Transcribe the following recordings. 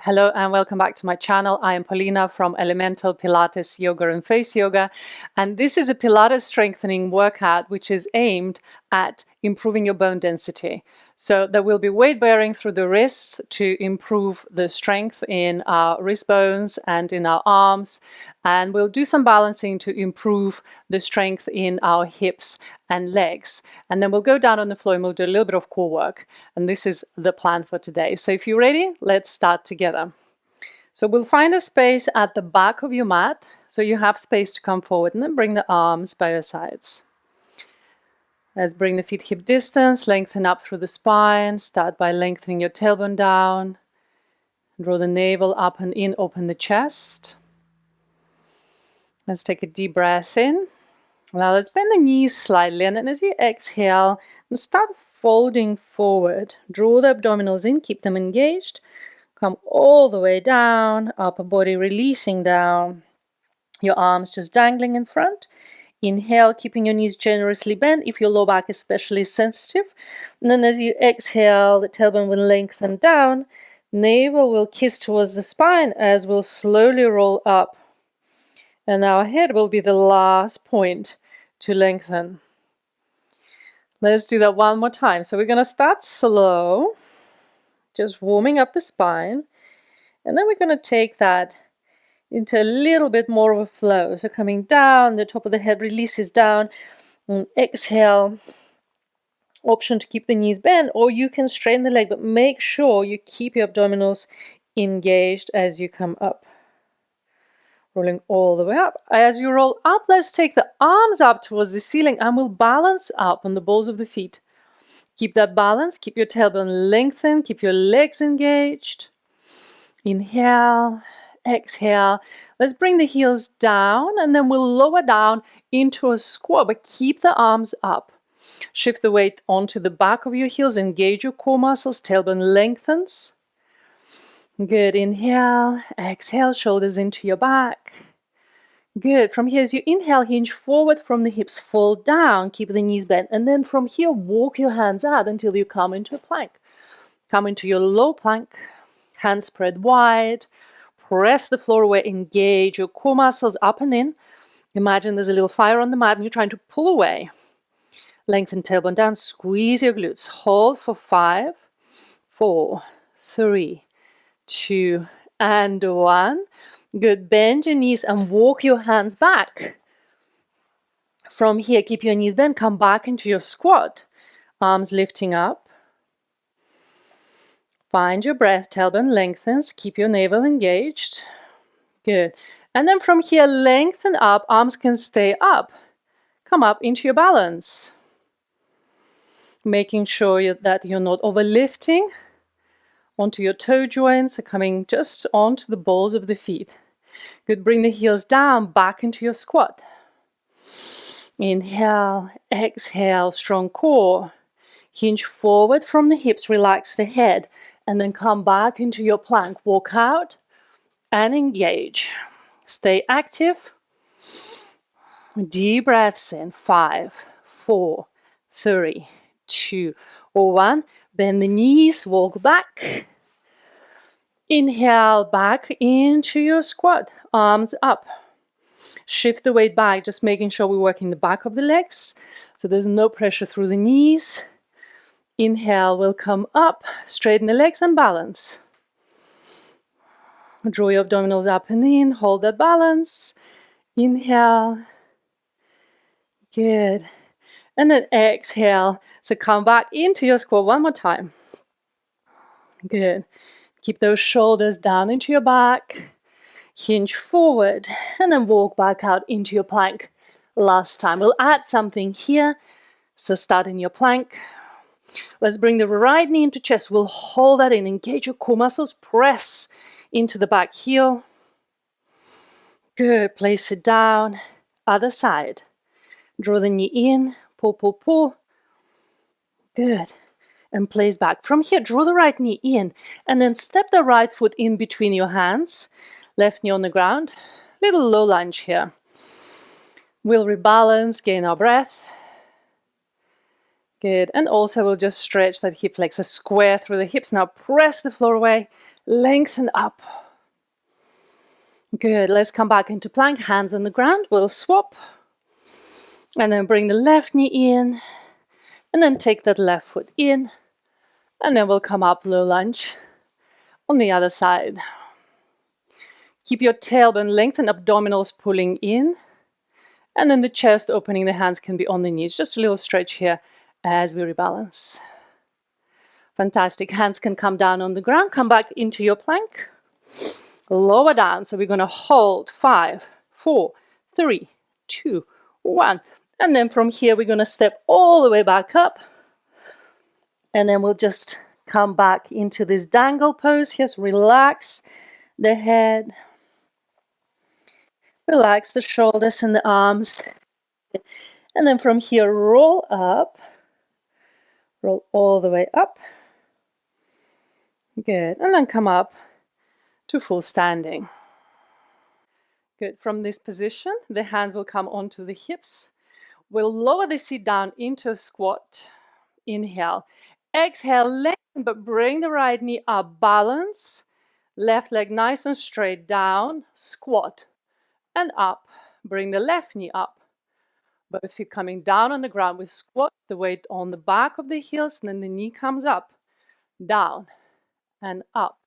Hello and welcome back to my channel. I am Polina from Elemental Pilates Yoga and Face Yoga, and this is a Pilates strengthening workout which is aimed at improving your bone density. So there will be weight bearing through the wrists to improve the strength in our wrist bones and in our arms, and we'll do some balancing to improve the strength in our hips and legs. And then we'll go down on the floor and we'll do a little bit of core work. And this is the plan for today. So if you're ready, let's start together. So we'll find a space at the back of your mat, so you have space to come forward, and then bring the arms by your sides. Let's bring the feet hip distance, lengthen up through the spine. Start by lengthening your tailbone down. Draw the navel up and in, open the chest. Let's take a deep breath in. Now let's bend the knees slightly, and then as you exhale, start folding forward. Draw the abdominals in, keep them engaged. Come all the way down, upper body releasing down. Your arms just dangling in front. Inhale, keeping your knees generously bent if your low back is especially sensitive. And then as you exhale, the tailbone will lengthen down. Navel will kiss towards the spine as we'll slowly roll up. And our head will be the last point to lengthen. Let's do that one more time. So we're going to start slow, just warming up the spine. And then we're going to take that into a little bit more of a flow. So coming down, the top of the head releases down. And exhale. Option to keep the knees bent, or you can straighten the leg, but make sure you keep your abdominals engaged as you come up. Rolling all the way up. As you roll up, let's take the arms up towards the ceiling and we'll balance up on the balls of the feet. Keep that balance, keep your tailbone lengthened, keep your legs engaged. Inhale, exhale. Let's bring the heels down and then we'll lower down into a squat, but keep the arms up. Shift the weight onto the back of your heels, engage your core muscles, tailbone lengthens. Good. Inhale, exhale, shoulders into your back. Good. From here, as you inhale, hinge forward from the hips, fall down, keep the knees bent, and then from here, walk your hands out until you come into a plank. Come into your low plank, hands spread wide, press the floor away, engage your core muscles up and in. Imagine there's a little fire on the mat and you're trying to pull away. Lengthen tailbone down, squeeze your glutes. Hold for 5, 4, 3, 2, and 1. Good. Bend your knees and walk your hands back. From here, keep your knees bent. Come back into your squat. Arms lifting up. Find your breath. Tailbone lengthens. Keep your navel engaged. Good. And then from here, lengthen up. Arms can stay up. Come up into your balance. Making sure that you're not overlifting onto your toe joints, coming just onto the balls of the feet. Good. Bring the heels down, back into your squat. Inhale, exhale, strong core. Hinge forward from the hips, relax the head, and then come back into your plank. Walk out and engage. Stay active. Deep breaths in. 5, 4, 3, 2, or 1. Bend the knees, walk back. Inhale, back into your squat. Arms up. Shift the weight back, just making sure we're working the back of the legs, so there's no pressure through the knees. Inhale, we'll come up, straighten the legs and balance. Draw your abdominals up and in, hold that balance. Inhale. Good. And then exhale. So come back into your squat one more time. Good. Keep those shoulders down into your back. Hinge forward and then walk back out into your plank. Last time. We'll add something here. So start in your plank. Let's bring the right knee into chest. We'll hold that in. Engage your core muscles. Press into the back heel. Good. Place it down. Other side. Draw the knee in. Pull, pull, pull. Good. And place back. From here, draw the right knee in. And then step the right foot in between your hands. Left knee on the ground. Little low lunge here. We'll rebalance, gain our breath. Good. And also we'll just stretch that hip flexor square through the hips. Now press the floor away, lengthen up. Good. Let's come back into plank, hands on the ground. We'll swap. And then bring the left knee in. And then take that left foot in. And then we'll come up low lunge on the other side. Keep your tailbone lengthened, abdominals pulling in. And then the chest opening, the hands can be on the knees. Just a little stretch here as we rebalance. Fantastic. Hands can come down on the ground. Come back into your plank. Lower down. So we're going to hold 5, 4, 3, 2, 1. And then from here, we're going to step all the way back up. And then we'll just come back into this dangle pose. Yes, relax the head. Relax the shoulders and the arms. And then from here, roll up. Roll all the way up. Good. And then come up to full standing. Good. From this position, the hands will come onto the hips. We'll lower the seat down into a squat. Inhale. Exhale, lengthen, but bring the right knee up. Balance. Left leg nice and straight down. Squat. And up. Bring the left knee up. Both feet coming down on the ground. We squat the weight on the back of the heels, and then the knee comes up. Down. And up.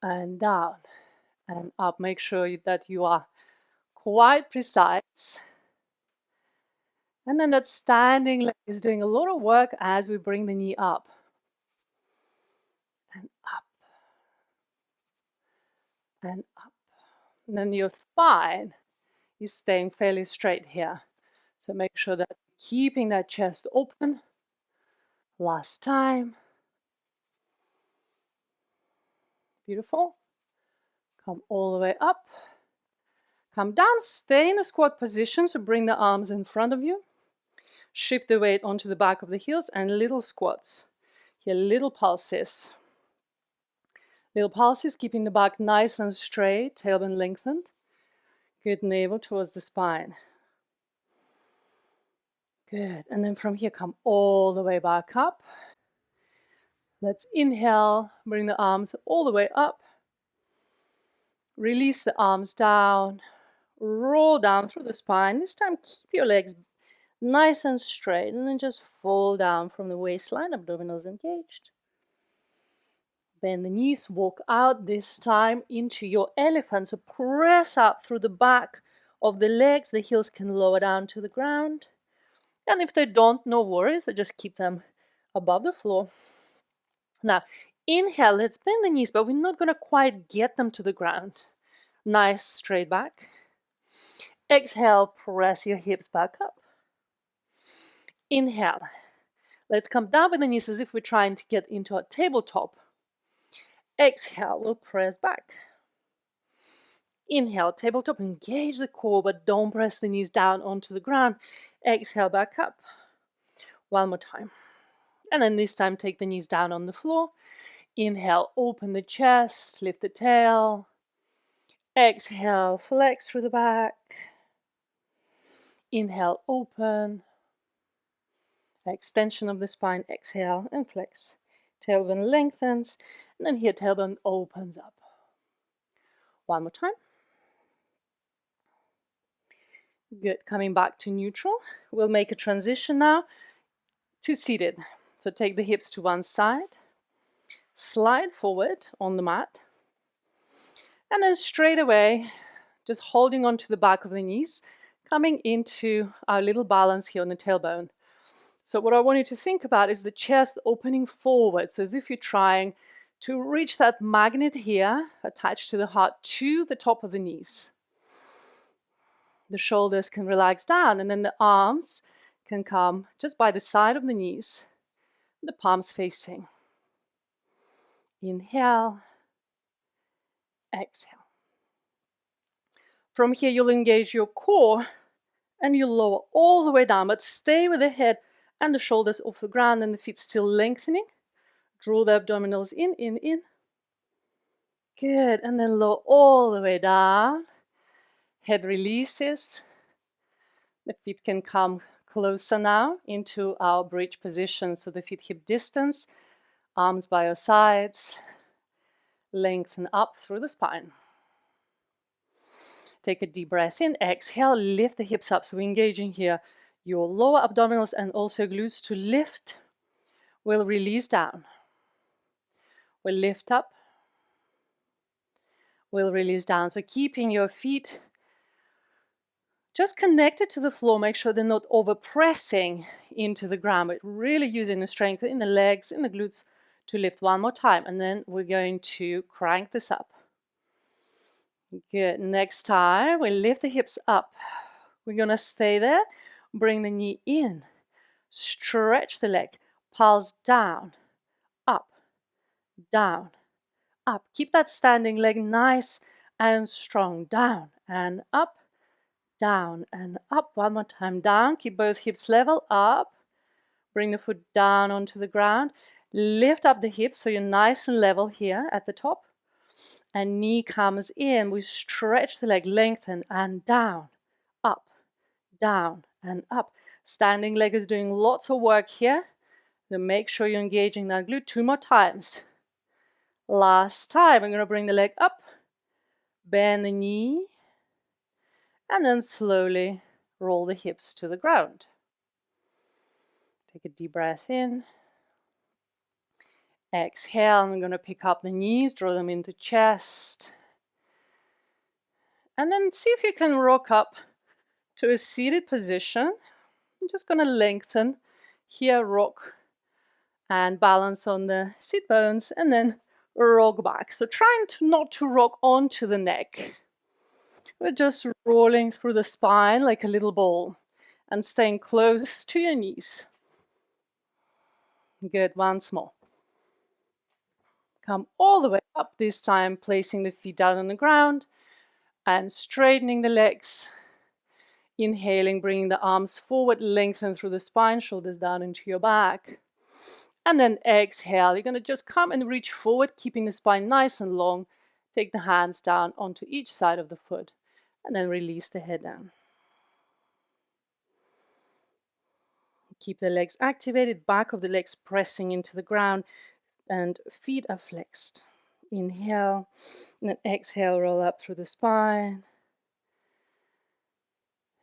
And down. And up. Make sure that you are quite precise. And then that standing leg is doing a lot of work as we bring the knee up. And up. And up. And then your spine is staying fairly straight here. So make sure that keeping that chest open. Last time. Beautiful. Come all the way up. Come down. Stay in the squat position. So bring the arms in front of you. Shift the weight onto the back of the heels and little squats. Here, little pulses. Little pulses, keeping the back nice and straight, tailbone lengthened. Good, navel towards the spine. Good, and then from here, come all the way back up. Let's inhale, bring the arms all the way up. Release the arms down. Roll down through the spine. This time, keep your legs nice and straight, and then just fall down from the waistline, abdominals engaged. Bend the knees, walk out this time into your elephant. So press up through the back of the legs. The heels can lower down to the ground. And if they don't, no worries. I just keep them above the floor. Now, inhale, let's bend the knees, but we're not going to quite get them to the ground. Nice straight back. Exhale, press your hips back up. Inhale. Let's come down with the knees as if we're trying to get into a tabletop. Exhale, we'll press back. Inhale, tabletop, engage the core, but don't press the knees down onto the ground. Exhale, back up. One more time. And then this time, take the knees down on the floor. Inhale, open the chest, lift the tail. Exhale, flex through the back. Inhale, open. Extension of the spine, exhale, and flex. Tailbone lengthens. And then here, tailbone opens up. One more time. Good. Coming back to neutral. We'll make a transition now to seated. So take the hips to one side. Slide forward on the mat. And then straight away, just holding on to the back of the knees, coming into our little balance here on the tailbone. So what I want you to think about is the chest opening forward. So as if you're trying to reach that magnet here, attached to the heart, to the top of the knees. The shoulders can relax down, and then the arms can come just by the side of the knees, the palms facing. Inhale, exhale. From here, you'll engage your core, and you'll lower all the way down, but stay with the head and the shoulders off the ground, and the feet still lengthening. Draw the abdominals in, in. Good, and then lower all the way down. Head releases. The feet can come closer now into our bridge position. So the feet hip distance, arms by your sides, lengthen up through the spine. Take a deep breath in, exhale, lift the hips up. So we're engaging here your lower abdominals and also glutes to lift. We'll release down. We'll lift up. We'll release down. So keeping your feet just connected to the floor. Make sure they're not over pressing into the ground, but really using the strength in the legs, in the glutes to lift one more time. And then we're going to crank this up. Good. Next time, we lift the hips up. We're going to stay there. Bring the knee in. Stretch the leg. Pulse down, up, down, up. Keep that standing leg nice and strong. Down and up, down and up. One more time. Down. Keep both hips level. Up. Bring the foot down onto the ground. Lift up the hips so you're nice and level here at the top. And knee comes in. We stretch the leg, lengthen and down, up, down and up. Standing leg is doing lots of work here. So make sure you're engaging that glute. 2 more times. Last time, I'm going to bring the leg up, bend the knee, and then slowly roll the hips to the ground. Take a deep breath in. Exhale, I'm going to pick up the knees, draw them into chest. And then see if you can rock up to a seated position. I'm just going to lengthen here, rock and balance on the sit bones, and then rock back. So trying not to rock onto the neck. We're just rolling through the spine like a little ball and staying close to your knees. Good, once more. Come all the way up this time, placing the feet down on the ground and straightening the legs. Inhaling, bringing the arms forward, lengthen through the spine, shoulders down into your back. And then exhale, you're going to just come and reach forward, keeping the spine nice and long. Take the hands down onto each side of the foot and then release the head down. Keep the legs activated, back of the legs pressing into the ground and feet are flexed. Inhale and then exhale, roll up through the spine.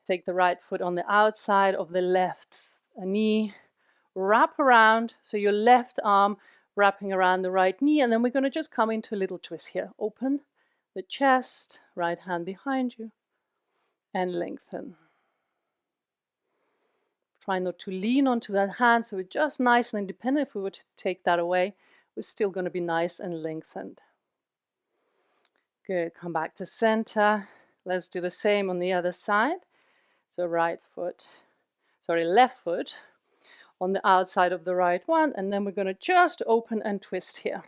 Take the right foot on the outside of the left knee. Wrap around, so your left arm wrapping around the right knee, and then we're going to just come into a little twist here. Open the chest, right hand behind you, and lengthen. Try not to lean onto that hand, so we're just nice and independent. If we were to take that away, we're still going to be nice and lengthened. Good, come back to center. Let's do the same on the other side. So left foot on the outside of the right one, and then we're going to just open and twist here.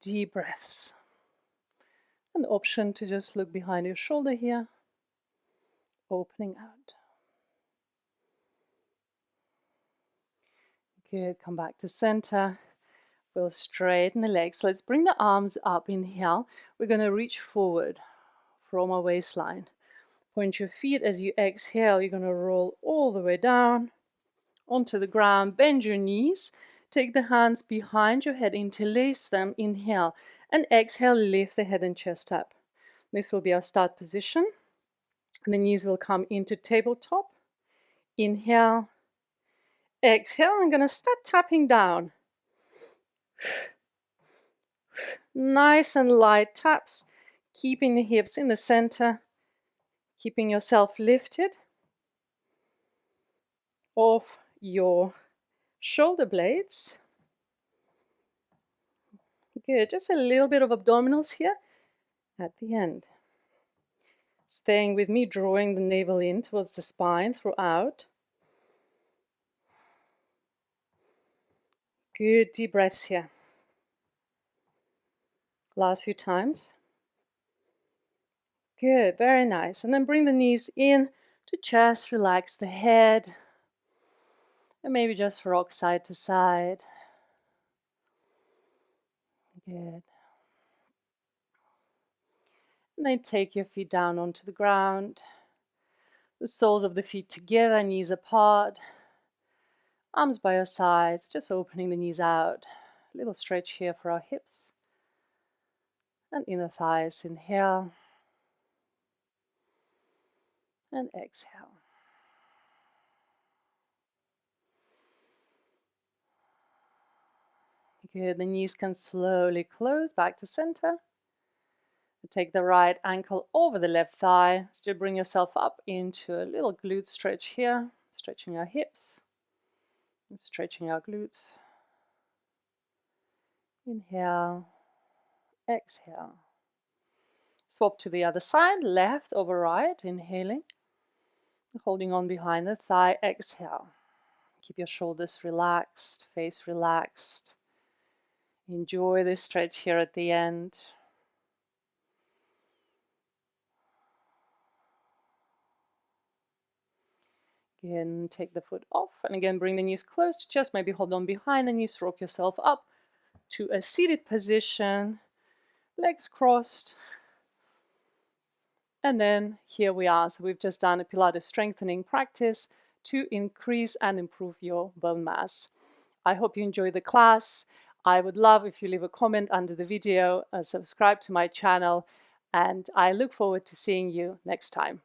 Deep breaths. An option to just look behind your shoulder here, opening out. Good, come back to center. We'll straighten the legs. Let's bring the arms up. Inhale. We're going to reach forward from our waistline. Point your feet as you exhale. You're going to roll all the way down onto the ground. Bend your knees. Take the hands behind your head, interlace them. Inhale. And exhale, lift the head and chest up. This will be our start position. The knees will come into tabletop. Inhale. Exhale. I'm going to start tapping down. Nice and light taps, keeping the hips in the center, keeping yourself lifted off your shoulder blades. Good, just a little bit of abdominals here at the end. Staying with me, drawing the navel in towards the spine throughout. Good, deep breaths here. Last few times. Good, very nice. And then bring the knees in to chest, relax the head. And maybe just rock side to side. Good. And then take your feet down onto the ground. The soles of the feet together, knees apart, arms by your sides, just opening the knees out. A little stretch here for our hips and inner thighs. Inhale and exhale. Good. The knees can slowly close back to center. Take the right ankle over the left thigh. Still bring yourself up into a little glute stretch here, stretching our hips and stretching our glutes. Inhale, exhale. Swap to the other side, left over right, inhaling, holding on behind the thigh, exhale. Keep your shoulders relaxed, face relaxed. Enjoy this stretch here at the end. Again, take the foot off and again bring the knees close to chest, maybe hold on behind the knees, rock yourself up to a seated position, legs crossed. And then here we are. So we've just done a Pilates strengthening practice to increase and improve your bone mass. I hope you enjoyed the class. I would love if you leave a comment under the video, subscribe to my channel, and I look forward to seeing you next time.